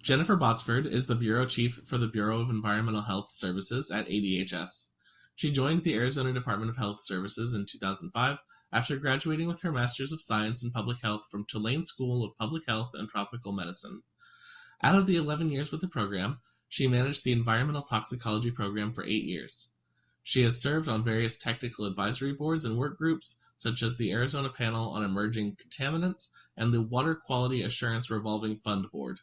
Jennifer Botsford is the Bureau Chief for the Bureau of Environmental Health Services at ADHS. She joined the Arizona Department of Health Services in 2005 after graduating with her Master's of Science in Public Health from Tulane School of Public Health and Tropical Medicine. Out of the 11 years with the program, she managed the Environmental Toxicology Program for 8 years. She has served on various technical advisory boards and work groups, such as the Arizona Panel on Emerging Contaminants and the Water Quality Assurance Revolving Fund Board.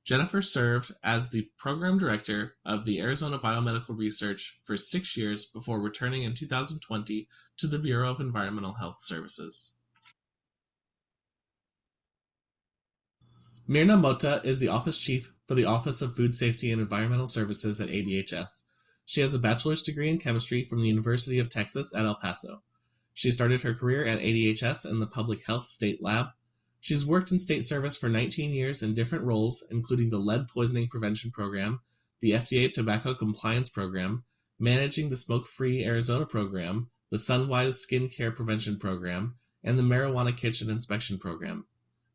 Jennifer served as the program director of the Arizona Biomedical Research for 6 years before returning in 2020 to the Bureau of Environmental Health Services. Myrna Motta is the office chief for the Office of Food Safety and Environmental Services at ADHS. She has a bachelor's degree in chemistry from the University of Texas at El Paso. She started her career at ADHS in the Public Health State Lab. She's worked in state service for 19 years in different roles, including the Lead Poisoning Prevention Program, the FDA Tobacco Compliance Program, managing the Smoke-Free Arizona Program, the Sunwise Skin Care Prevention Program, and the Marijuana Kitchen Inspection Program.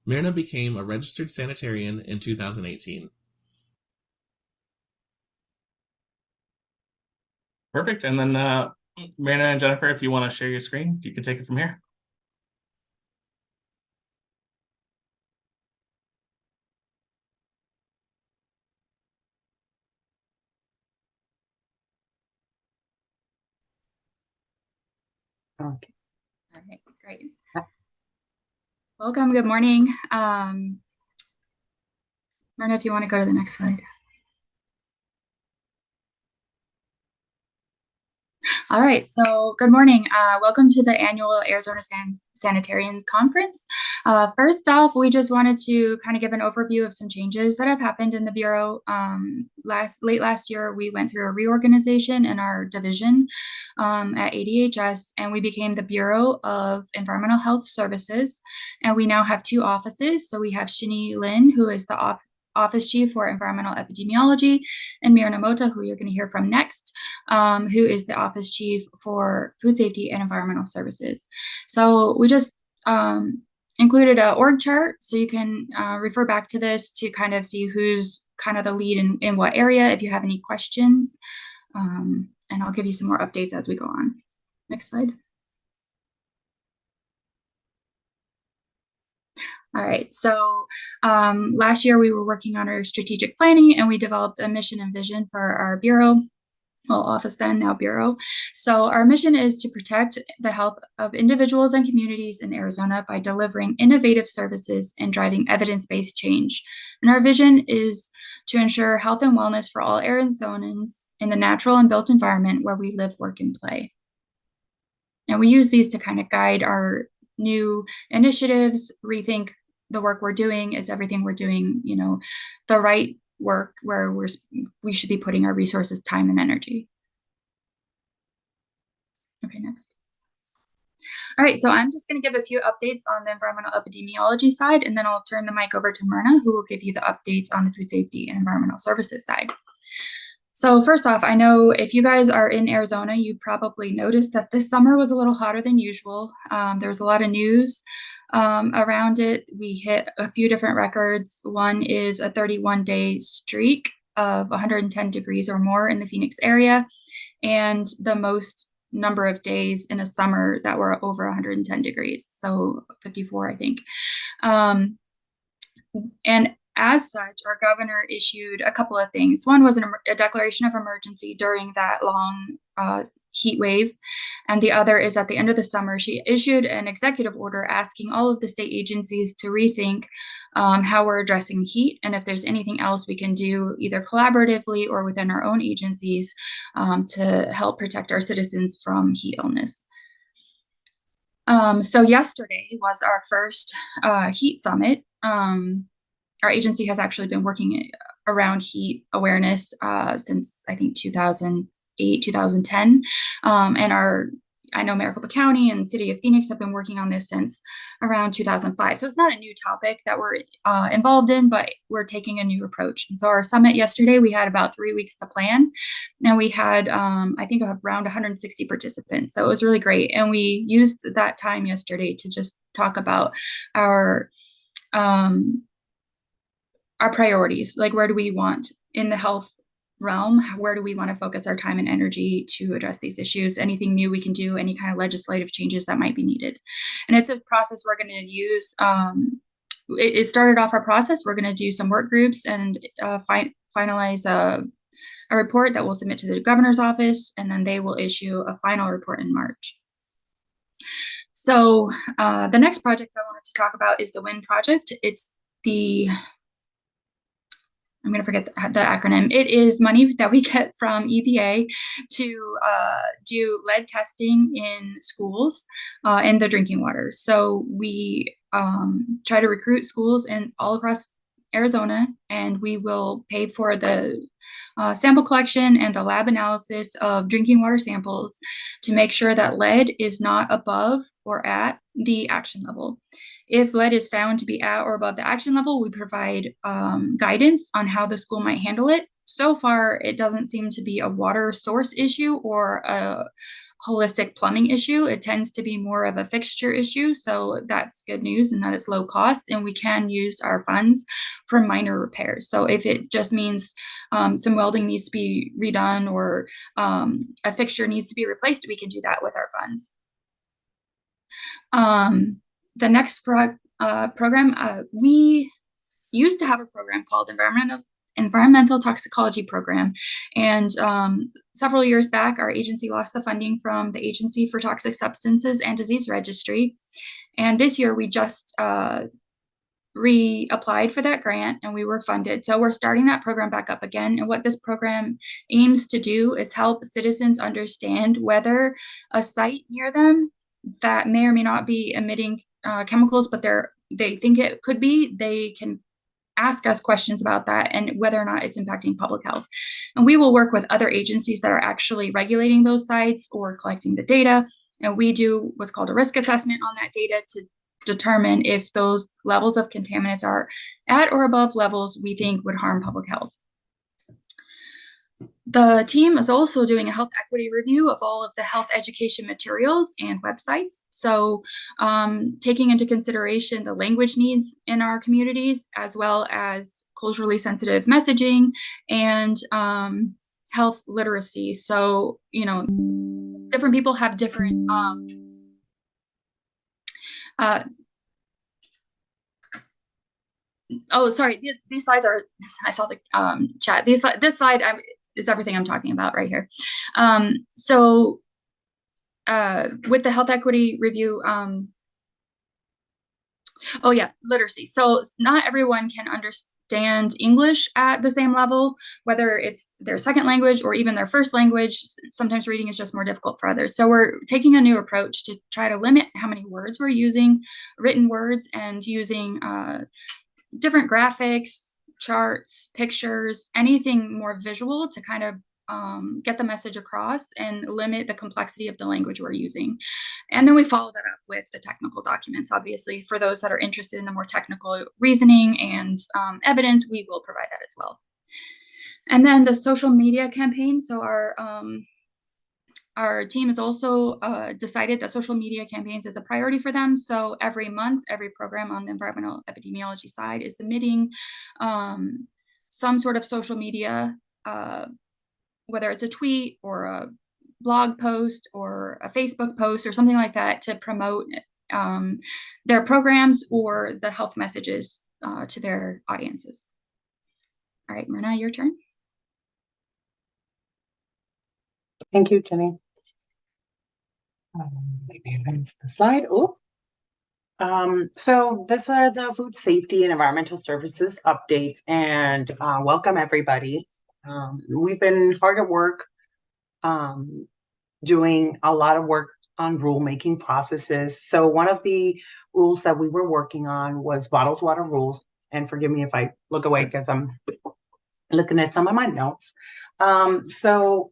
Myrna became a registered sanitarian in 2018. Perfect. And then Myrna and Jennifer, if you want to share your screen, you can take it from here. Okay. All right, great. Welcome, good morning. Myrna, if you want to go to the next slide. All right, so good morning. Welcome to the annual Arizona Sanitarians Conference. First off, we just wanted to kind of give an overview of some changes that have happened in the Bureau. Late last year, we went through a reorganization in our division at ADHS, and we became the Bureau of Environmental Health Services, and we now have 2 offices. So we have Shini Lin, who is the Office Chief for Environmental Epidemiology, and Myrna Motta, who you're going to hear from next, who is the Office Chief for Food Safety and Environmental Services. So we just included an org chart, so you can refer back to this to kind of see who's kind of the lead in what area, if you have any questions. And I'll give you some more updates as we go on. Next slide. All right, so last year we were working on our strategic planning, and we developed a mission and vision for our bureau, well, office then, now bureau. So our mission is to protect the health of individuals and communities in Arizona by delivering innovative services and driving evidence-based change. And our vision is to ensure health and wellness for all Arizonans in the natural and built environment where we live, work, and play. And we use these to kind of guide our new initiatives, rethink the work we're doing. Is everything we're doing, the right work where we should be putting our resources, time, and energy. Okay, next. All right, so I'm just going to give a few updates on the environmental epidemiology side, and then I'll turn the mic over to Myrna, who will give you the updates on the food safety and environmental services side. So first off, I know if you guys are in Arizona, you probably noticed that this summer was a little hotter than usual. There was a lot of news around it. We hit a few different records. One is a 31-day streak of 110 degrees or more in the Phoenix area, and the most number of days in a summer that were over 110 degrees, so 54, I think. And as such, our governor issued a couple of things. One was a declaration of emergency during that long heat wave. And the other is at the end of the summer, she issued an executive order asking all of the state agencies to rethink how we're addressing heat, and if there's anything else we can do either collaboratively or within our own agencies to help protect our citizens from heat illness. So yesterday was our first heat summit. Our agency has actually been working around heat awareness since, I think, 2008, 2010. And I know Maricopa County and the city of Phoenix have been working on this since around 2005. So it's not a new topic that we're involved in, but we're taking a new approach. And so our summit yesterday, we had about 3 weeks to plan. And we had, I think, around 160 participants. So it was really great. And we used that time yesterday to just talk about our our priorities, like where do we want in the health realm, where do we want to focus our time and energy to address these issues, anything new we can do, any kind of legislative changes that might be needed. And it's a process we're going to use. It started off our process. We're going to do some work groups and finalize a report that we'll submit to the governor's office, and then they will issue a final report in March. So the next project I wanted to talk about is the WIN project. It's I'm going to forget the acronym. It is money that we get from EPA to do lead testing in schools and the drinking water. So we try to recruit schools all across Arizona, and we will pay for the sample collection and the lab analysis of drinking water samples to make sure that lead is not above or at the action level. If lead is found to be at or above the action level, we provide guidance on how the school might handle it. So far, it doesn't seem to be a water source issue or a holistic plumbing issue. It tends to be more of a fixture issue. So that's good news, and that it's low cost, and we can use our funds for minor repairs. So if it just means some welding needs to be redone or a fixture needs to be replaced, we can do that with our funds. The next program, we used to have a program called Environmental Toxicology Program. And several years back, our agency lost the funding from the Agency for Toxic Substances and Disease Registry. And this year we just reapplied for that grant, and we were funded. So we're starting that program back up again. And what this program aims to do is help citizens understand whether a site near them that may or may not be emitting chemicals, but they think it could be, they can ask us questions about that and whether or not it's impacting public health. And we will work with other agencies that are actually regulating those sites or collecting the data. And we do what's called a risk assessment on that data to determine if those levels of contaminants are at or above levels we think would harm public health. The team is also doing a health equity review of all of the health education materials and websites. So taking into consideration the language needs in our communities, as well as culturally sensitive messaging and health literacy. So, different people have different oh, sorry, these slides are, I saw the chat. This slide is everything I'm talking about right here. So with the health equity review, oh yeah, literacy. So not everyone can understand English at the same level, whether it's their second language or even their first language. Sometimes reading is just more difficult for others. So we're taking a new approach to try to limit how many words we're using, written words, and using different graphics, charts, pictures, anything more visual to kind of get the message across and limit the complexity of the language we're using. And then we follow that up with the technical documents. Obviously, for those that are interested in the more technical reasoning and evidence, we will provide that as well. And then the social media campaign. So our team has also decided that social media campaigns is a priority for them. So every month, every program on the environmental epidemiology side is submitting some sort of social media, whether it's a tweet or a blog post or a Facebook post or something like that, to promote their programs or the health messages to their audiences. All right, Myrna, your turn. Thank you, Jenny. Maybe advance the slide. So these are the food safety and environmental services updates, and welcome everybody. We've been hard at work doing a lot of work on rulemaking processes. So one of the rules that we were working on was bottled water rules. And forgive me if I look away because I'm looking at some of my notes. So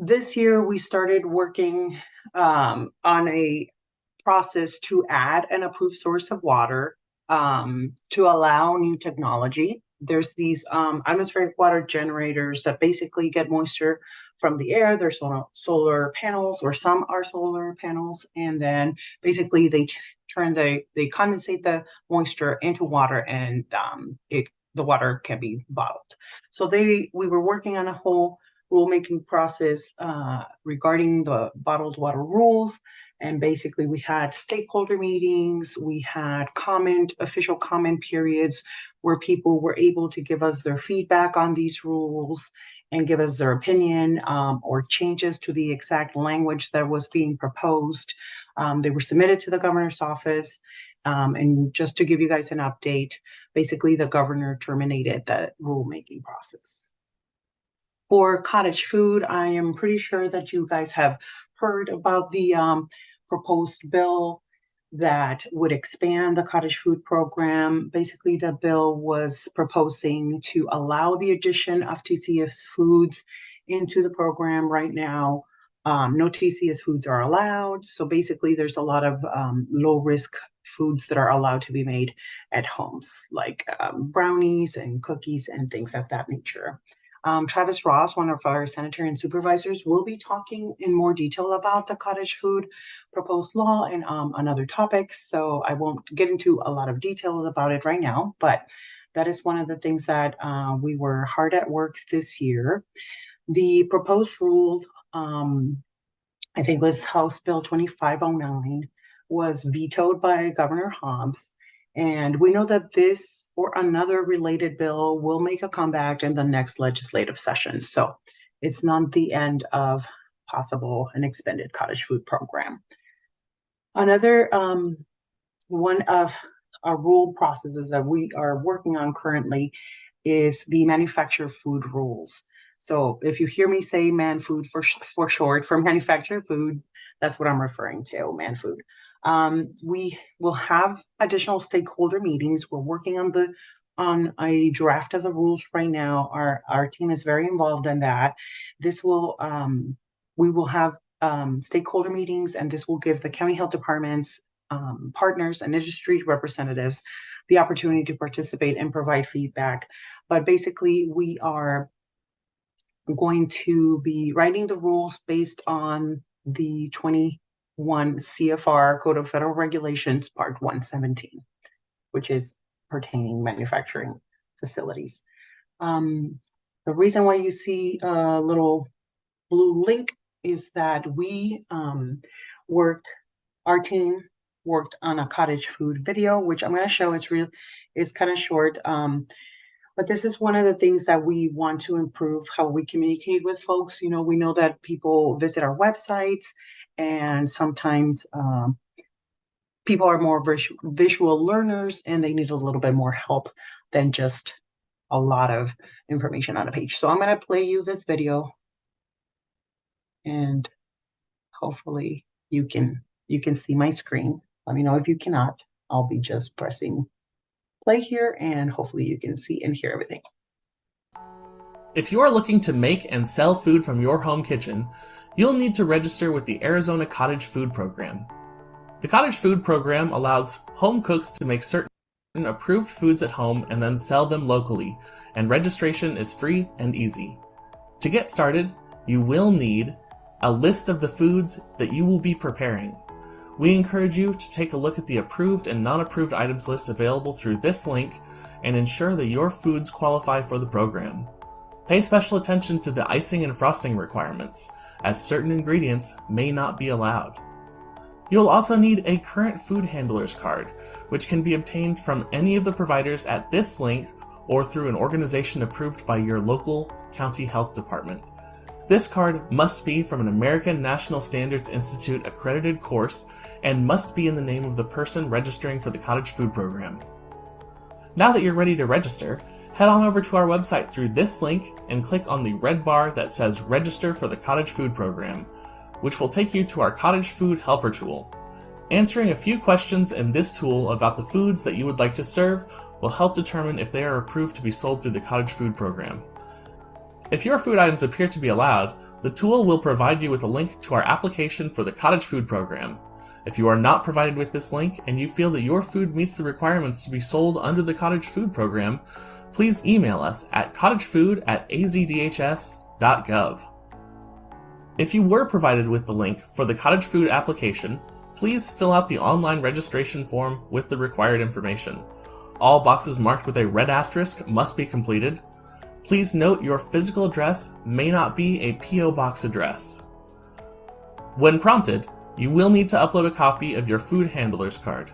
this year we started working on a process to add an approved source of water to allow new technology. There's these atmospheric water generators that basically get moisture from the air. There's solar panels, or some are solar panels, and then basically they condensate the moisture into water, and it the water can be bottled. So we were working on a whole rulemaking process regarding the bottled water rules. And basically we had stakeholder meetings, we had official comment periods where people were able to give us their feedback on these rules and give us their opinion or changes to the exact language that was being proposed. They were submitted to the governor's office. And just to give you guys an update, basically the governor terminated the rulemaking process. For cottage food, I am pretty sure that you guys have heard about the proposed bill that would expand the cottage food program. Basically, the bill was proposing to allow the addition of TCS foods into the program. Right now, no TCS foods are allowed. So basically, there's a lot of low-risk foods that are allowed to be made at homes, like brownies and cookies and things of that nature. Travis Ross, one of our sanitarian supervisors, will be talking in more detail about the cottage food proposed law and on other topics. So I won't get into a lot of details about it right now, but that is one of the things that we were hard at work this year. The proposed rule, I think was House Bill 2509, was vetoed by Governor Hobbs. And we know that this or another related bill will make a comeback in the next legislative session. So it's not the end of possible an expanded cottage food program. Another one of our rule processes that we are working on currently is the manufactured food rules. So if you hear me say man food for short, for manufactured food, that's what I'm referring to, man food. We will have additional stakeholder meetings. We're working on a draft of the rules right now. Our team is very involved in that. This will we will have stakeholder meetings, and this will give the county health departments, partners, and industry representatives the opportunity to participate and provide feedback. But basically, we are going to be writing the rules based on the 21 CFR Code of Federal Regulations, Part 117, which is pertaining manufacturing facilities. The reason why you see a little blue link is that our team worked on a cottage food video, which I'm going to show. It's kind of short. But this is one of the things that we want to improve, how we communicate with folks. You know, we know that people visit our websites, and sometimes people are more visual learners, and they need a little bit more help than just a lot of information on a page. So I'm going to play you this video, and hopefully you can see my screen. Let me know if you cannot. I'll be just pressing play here, and hopefully you can see and hear everything. If you are looking to make and sell food from your home kitchen, you'll need to register with the Arizona Cottage Food Program. The Cottage Food Program allows home cooks to make certain approved foods at home and then sell them locally, and registration is free and easy. To get started, you will need a list of the foods that you will be preparing. We encourage you to take a look at the approved and non-approved items list available through this link and ensure that your foods qualify for the program. Pay special attention to the icing and frosting requirements, as certain ingredients may not be allowed. You'll also need a current food handler's card, which can be obtained from any of the providers at this link or through an organization approved by your local county health department. This card must be from an American National Standards Institute accredited course and must be in the name of the person registering for the Cottage Food Program. Now that you're ready to register, head on over to our website through this link and click on the red bar that says Register for the Cottage Food Program, which will take you to our Cottage Food Helper tool. Answering a few questions in this tool about the foods that you would like to serve will help determine if they are approved to be sold through the Cottage Food Program. If your food items appear to be allowed, the tool will provide you with a link to our application for the Cottage Food Program. If you are not provided with this link and you feel that your food meets the requirements to be sold under the Cottage Food Program, please email us at cottagefood@azdhs.gov. If you were provided with the link for the Cottage Food application, please fill out the online registration form with the required information. All boxes marked with a red asterisk must be completed. Please note your physical address may not be a P.O. Box address. When prompted, you will need to upload a copy of your food handler's card.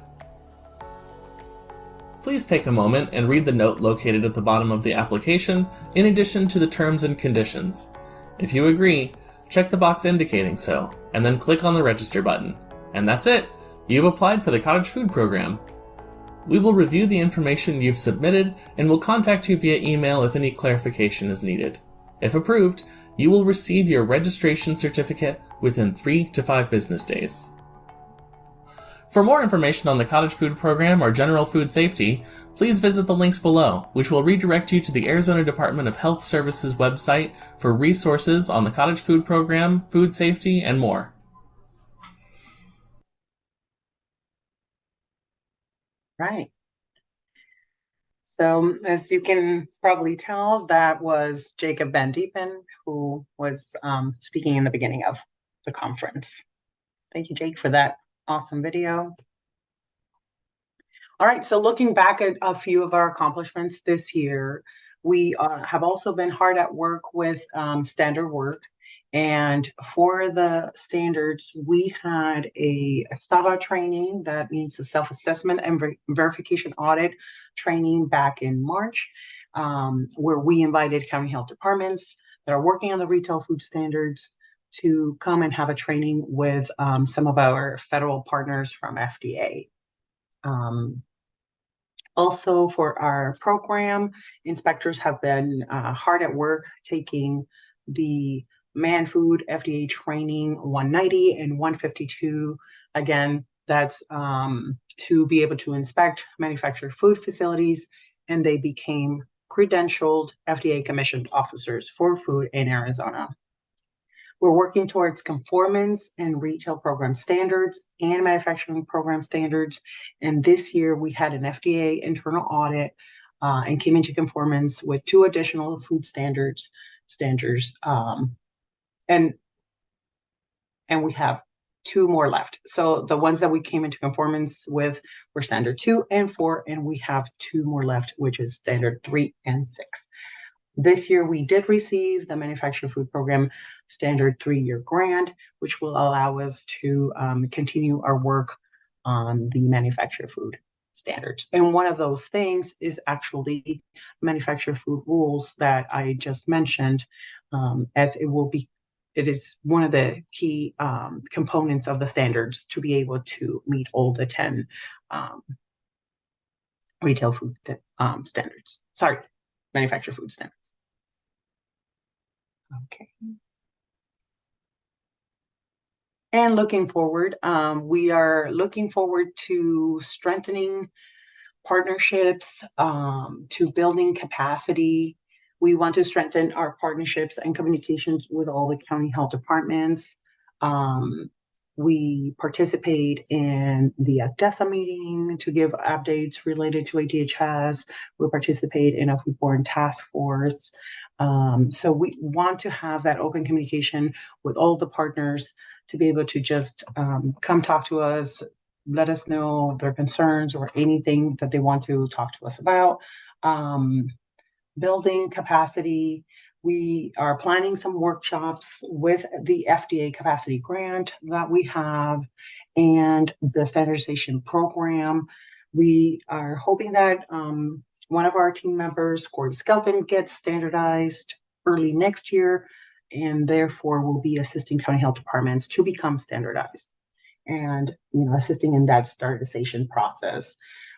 Please take a moment and read the note located at the bottom of the application, in addition to the terms and conditions. If you agree, check the box indicating so, and then click on the Register button. And that's it! You've applied for the Cottage Food Program. We will review the information you've submitted and will contact you via email if any clarification is needed. If approved, you will receive your registration certificate within 3 to 5 business days. For more information on the Cottage Food Program or general food safety, please visit the links below, which will redirect you to the Arizona Department of Health Services website for resources on the Cottage Food Program, food safety, and more. Right. So as you can probably tell, that was Jacob Van Diepen, who was speaking in the beginning of the conference. Thank you, Jake, for that awesome video. All right, so looking back at a few of our accomplishments this year, we have also been hard at work with standard work. And for the standards, we had a SAVA training, that means the self-assessment and verification audit training back in March, where we invited county health departments that are working on the retail food standards to come and have a training with some of our federal partners from FDA. Also, for our program, inspectors have been hard at work taking the Man Food FDA training 190 and 152. Again, that's to be able to inspect manufactured food facilities, and they became credentialed FDA commissioned officers for food in Arizona. We're working towards conformance and retail program standards and manufacturing program standards. And this year we had an FDA internal audit and came into conformance with 2 additional food standards. And we have 2 more left. So the ones that we came into conformance with were standard 2 and 4, and we have 2 more left, which is standard 3 and 6. This year, we did receive the Manufactured Food Program Standard 3-year grant, which will allow us to continue our work on the manufactured food standards. And one of those things is actually manufactured food rules that I just mentioned, as it is one of the key components of the standards to be able to meet all the 10 retail food standards. Sorry, manufactured food standards. Okay. And looking forward, we are looking forward to strengthening partnerships, to building capacity. We want to strengthen our partnerships and communications with all the county health departments. We participate in the ADESA meeting to give updates related to ADHS. We participate in a foodborne task force. So we want to have that open communication with all the partners to be able to just come talk to us, let us know their concerns or anything that they want to talk to us about. Building capacity. We are planning some workshops with the FDA capacity grant that we have and the standardization program. We are hoping that one of our team members, Corey Skelton, gets standardized early next year, and therefore will be assisting county health departments to become standardized and assisting in that standardization process.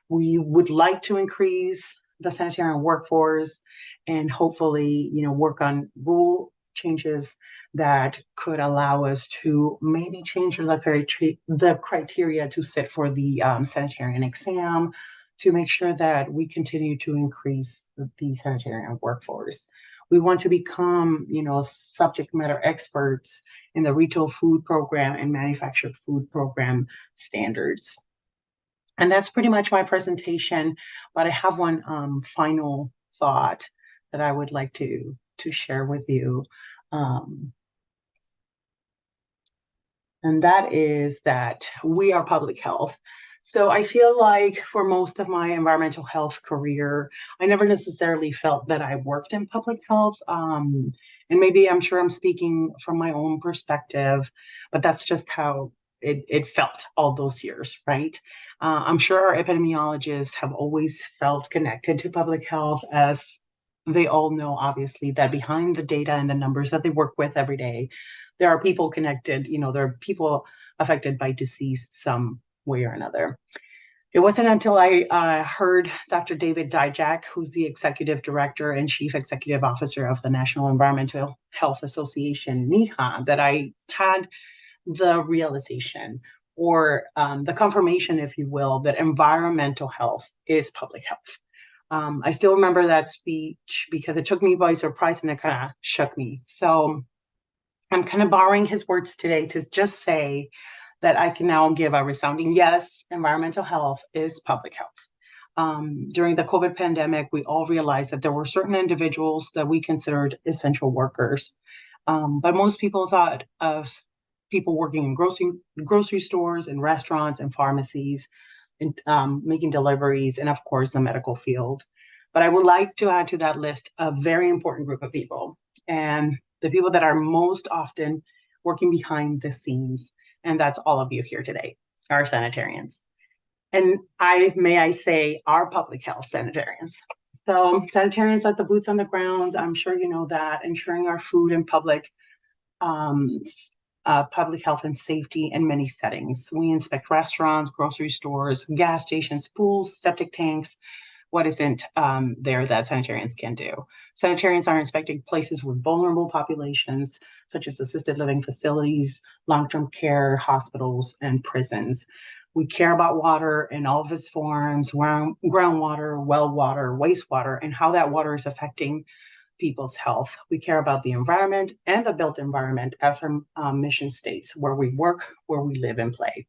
We would like to increase the sanitarian workforce and hopefully work on rule changes that could allow us to maybe change the criteria to sit for the sanitarian exam to make sure that we continue to increase the sanitarian workforce. We want to become subject matter experts in the retail food program and manufactured food program standards. And that's pretty much my presentation, but I have one final thought that I would like to share with you. And that is that we are public health. So I feel like for most of my environmental health career, I never necessarily felt that I worked in public health. And maybe I'm sure I'm speaking from my own perspective, but that's just how it felt all those years, right? I'm sure our epidemiologists have always felt connected to public health, as they all know, obviously, that behind the data and the numbers that they work with every day, there are people connected, there are people affected by disease some way or another. It wasn't until I heard Dr. David Dijak, who's the executive director and chief executive officer of the National Environmental Health Association, NEHA, that I had the realization, or the confirmation, if you will, that environmental health is public health. I still remember that speech because it took me by surprise and it kind of shook me. So I'm kind of borrowing his words today to just say that I can now give a resounding yes, environmental health is public health. During the COVID pandemic, we all realized that there were certain individuals that we considered essential workers. But most people thought of people working in grocery stores and restaurants and pharmacies, and making deliveries, and of course, the medical field. But I would like to add to that list a very important group of people, and the people that are most often working behind the scenes. And that's all of you here today, our sanitarians. And may I say, our public health sanitarians. So sanitarians are the boots on the ground. I'm sure you know that, ensuring our food and public health and safety in many settings. We inspect restaurants, grocery stores, gas stations, pools, septic tanks. What isn't there that sanitarians can do? Sanitarians are inspecting places with vulnerable populations, such as assisted living facilities, long-term care, hospitals, and prisons. We care about water in all of its forms: groundwater, well water, wastewater, and how that water is affecting people's health. We care about the environment and the built environment, as our mission states, where we work, where we live and play.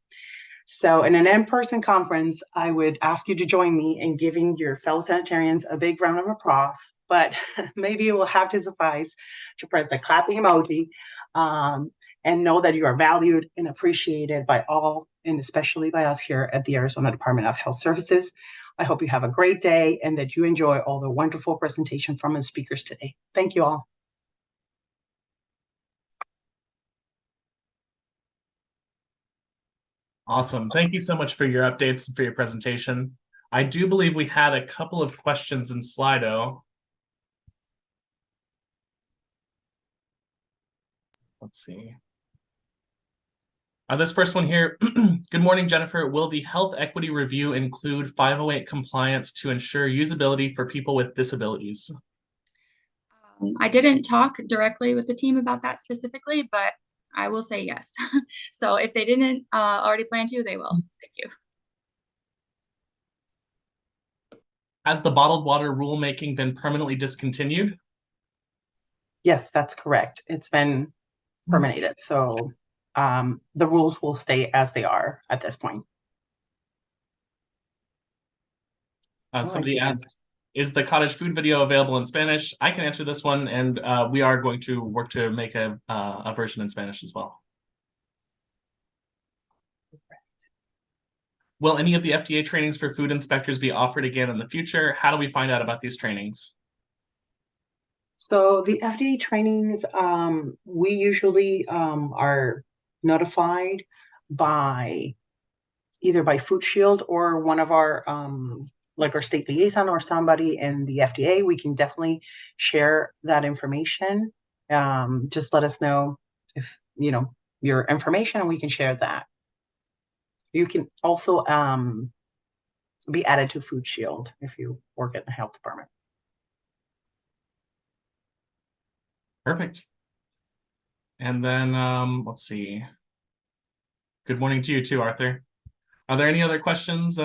So in an in-person conference, I would ask you to join me in giving your fellow sanitarians a big round of applause, but maybe it will have to suffice to press the clapping emoji, and know that you are valued and appreciated by all, and especially by us here at the Arizona Department of Health Services. I hope you have a great day and that you enjoy all the wonderful presentation from the speakers today. Thank you all. Awesome. Thank you so much for your updates and for your presentation. I do believe we had a couple of questions in Slido. Let's see. This first one here. Good morning, Jennifer. Will the health equity review include 508 compliance to ensure usability for people with disabilities? I didn't talk directly with the team about that specifically, but I will say yes. So if they didn't already plan to, they will. Thank you. Has the bottled water rulemaking been permanently discontinued? Yes, that's correct. It's been terminated. So the rules will stay as they are at this point. Somebody asks, is the cottage food video available in Spanish? I can answer this one, and we are going to work to make a version in Spanish as well. Will any of the FDA trainings for food inspectors be offered again in the future? How do we find out about these trainings? So the FDA trainings, we usually are notified by either by Food Shield or one of our like our state liaison or somebody in the FDA. We can definitely share that information. Just let us know if your information, and we can share that. You can also be added to Food Shield if you work at the health department. Perfect. And then let's see. Good morning to you too, Arthur. Are there any other questions?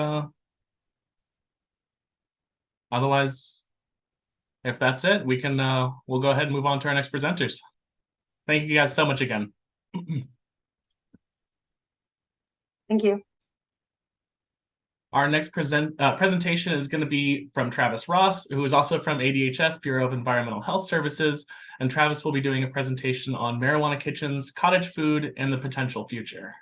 Otherwise, if that's it, we can we'll go ahead and move on to our next presenters. Thank you guys so much again. Thank you. Our next presentation is going to be from Travis Ross, who is also from ADHS, Bureau of Environmental Health Services, and Travis will be doing a presentation on marijuana kitchens, cottage food, and the potential future.